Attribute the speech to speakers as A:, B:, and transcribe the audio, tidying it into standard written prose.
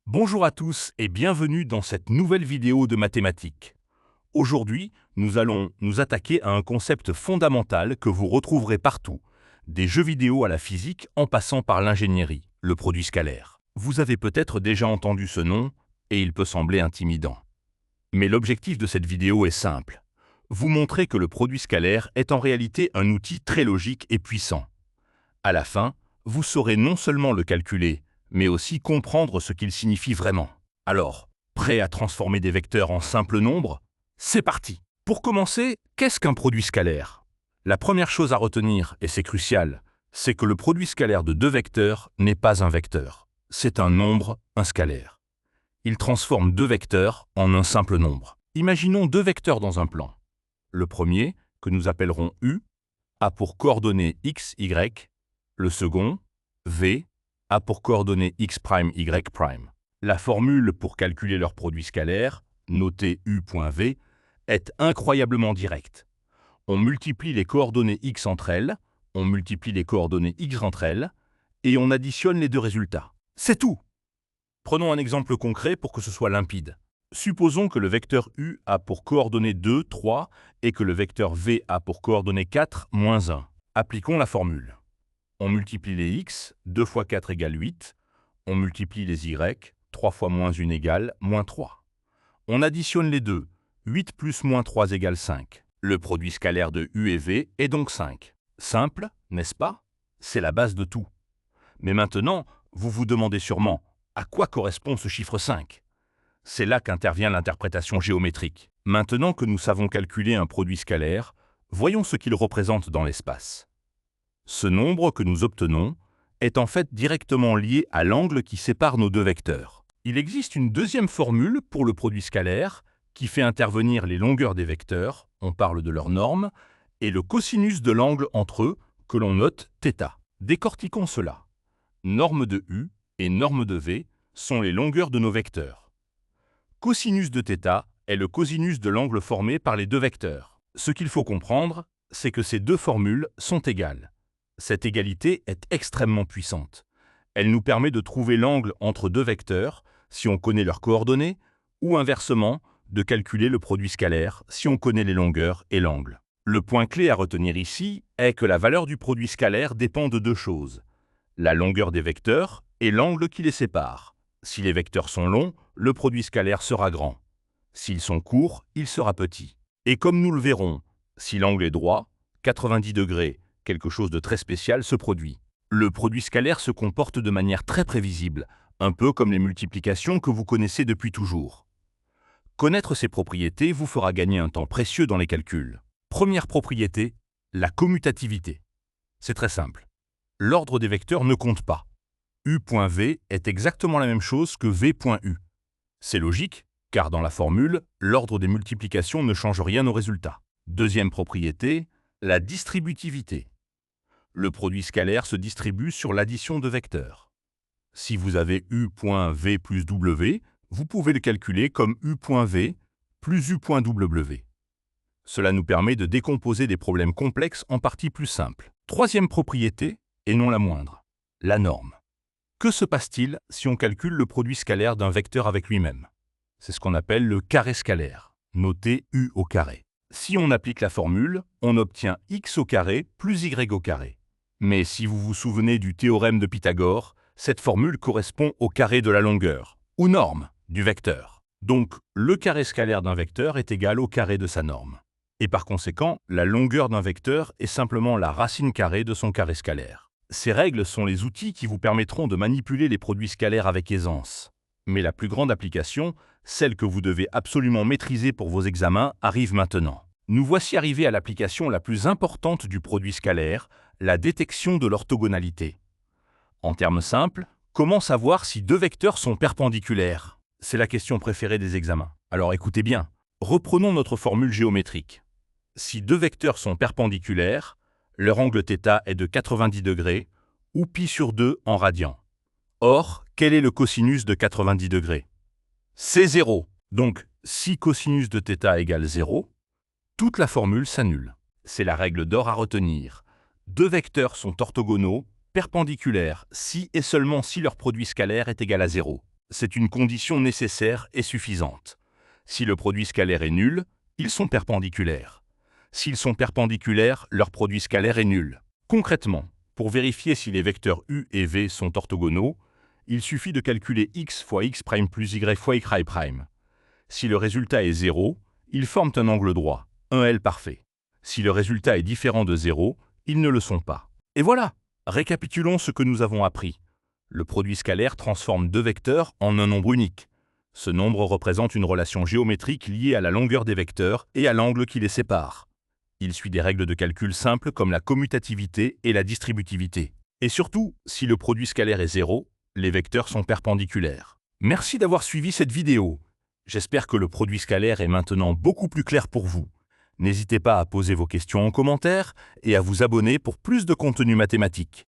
A: Bonjour à tous et bienvenue dans cette nouvelle vidéo de mathématiques. Aujourd'hui, nous allons nous attaquer à un concept fondamental que vous retrouverez partout, des jeux vidéo à la physique en passant par l'ingénierie, le produit scalaire. Vous avez peut-être déjà entendu ce nom et il peut sembler intimidant. Mais l'objectif de cette vidéo est simple. Vous montrer que le produit scalaire est en réalité un outil très logique et puissant. À la fin, vous saurez non seulement le calculer, mais aussi comprendre ce qu'il signifie vraiment. Alors, prêt à transformer des vecteurs en simples nombres? C'est parti! Pour commencer, qu'est-ce qu'un produit scalaire? La première chose à retenir, et c'est crucial, c'est que le produit scalaire de deux vecteurs n'est pas un vecteur. C'est un nombre, un scalaire. Il transforme deux vecteurs en un simple nombre. Imaginons deux vecteurs dans un plan. Le premier, que nous appellerons U, a pour coordonnées x, y. Le second, V, a pour coordonnées x', y'. La formule pour calculer leur produit scalaire, notée U.V, est incroyablement directe. On multiplie les coordonnées x entre elles, on multiplie les coordonnées y entre elles, et on additionne les deux résultats. C'est tout! Prenons un exemple concret pour que ce soit limpide. Supposons que le vecteur U a pour coordonnées 2, 3, et que le vecteur V a pour coordonnées 4, moins 1. Appliquons la formule. On multiplie les x, 2 fois 4 égale 8. On multiplie les y, 3 fois moins 1 égale moins 3. On additionne les deux, 8 plus moins 3 égale 5. Le produit scalaire de U et V est donc 5. Simple, n'est-ce pas? C'est la base de tout. Mais maintenant, vous vous demandez sûrement, à quoi correspond ce chiffre 5? C'est là qu'intervient l'interprétation géométrique. Maintenant que nous savons calculer un produit scalaire, voyons ce qu'il représente dans l'espace. Ce nombre que nous obtenons est en fait directement lié à l'angle qui sépare nos deux vecteurs. Il existe une deuxième formule pour le produit scalaire qui fait intervenir les longueurs des vecteurs, on parle de leur norme, et le cosinus de l'angle entre eux, que l'on note θ. Décortiquons cela. Norme de U et norme de V sont les longueurs de nos vecteurs. Cosinus de θ est le cosinus de l'angle formé par les deux vecteurs. Ce qu'il faut comprendre, c'est que ces deux formules sont égales. Cette égalité est extrêmement puissante. Elle nous permet de trouver l'angle entre deux vecteurs si on connaît leurs coordonnées, ou inversement, de calculer le produit scalaire si on connaît les longueurs et l'angle. Le point clé à retenir ici est que la valeur du produit scalaire dépend de deux choses: la longueur des vecteurs et l'angle qui les sépare. Si les vecteurs sont longs, le produit scalaire sera grand. S'ils sont courts, il sera petit. Et comme nous le verrons, si l'angle est droit, 90 degrés, quelque chose de très spécial se produit. Le produit scalaire se comporte de manière très prévisible, un peu comme les multiplications que vous connaissez depuis toujours. Connaître ces propriétés vous fera gagner un temps précieux dans les calculs. Première propriété, la commutativité. C'est très simple. L'ordre des vecteurs ne compte pas. U.V est exactement la même chose que V.U. C'est logique, car dans la formule, l'ordre des multiplications ne change rien au résultat. Deuxième propriété, la distributivité. Le produit scalaire se distribue sur l'addition de vecteurs. Si vous avez U.V plus W, vous pouvez le calculer comme U.V plus U.W. Cela nous permet de décomposer des problèmes complexes en parties plus simples. Troisième propriété, et non la moindre, la norme. Que se passe-t-il si on calcule le produit scalaire d'un vecteur avec lui-même? C'est ce qu'on appelle le carré scalaire, noté U au carré. Si on applique la formule, on obtient x au carré plus y au carré. Mais si vous vous souvenez du théorème de Pythagore, cette formule correspond au carré de la longueur, ou norme, du vecteur. Donc, le carré scalaire d'un vecteur est égal au carré de sa norme. Et par conséquent, la longueur d'un vecteur est simplement la racine carrée de son carré scalaire. Ces règles sont les outils qui vous permettront de manipuler les produits scalaires avec aisance. Mais la plus grande application, celle que vous devez absolument maîtriser pour vos examens, arrive maintenant. Nous voici arrivés à l'application la plus importante du produit scalaire, la détection de l'orthogonalité. En termes simples, comment savoir si deux vecteurs sont perpendiculaires? C'est la question préférée des examens. Alors écoutez bien, reprenons notre formule géométrique. Si deux vecteurs sont perpendiculaires, leur angle θ est de 90 degrés, ou pi sur 2 en radians. Or, quel est le cosinus de 90 degrés? C'est 0. Donc, si cosinus de θ égale 0, toute la formule s'annule. C'est la règle d'or à retenir. Deux vecteurs sont orthogonaux, perpendiculaires, si et seulement si leur produit scalaire est égal à 0. c'est une condition nécessaire et suffisante. Si le produit scalaire est nul, ils sont perpendiculaires. S'ils sont perpendiculaires, leur produit scalaire est nul. Concrètement, pour vérifier si les vecteurs u et v sont orthogonaux, il suffit de calculer x fois x' plus y fois y'. Si le résultat est 0, ils forment un angle droit, un L parfait. Si le résultat est différent de 0, ils ne le sont pas. Et voilà! Récapitulons ce que nous avons appris. Le produit scalaire transforme deux vecteurs en un nombre unique. Ce nombre représente une relation géométrique liée à la longueur des vecteurs et à l'angle qui les sépare. Il suit des règles de calcul simples comme la commutativité et la distributivité. Et surtout, si le produit scalaire est 0, les vecteurs sont perpendiculaires. Merci d'avoir suivi cette vidéo. J'espère que le produit scalaire est maintenant beaucoup plus clair pour vous. N'hésitez pas à poser vos questions en commentaire et à vous abonner pour plus de contenu mathématique.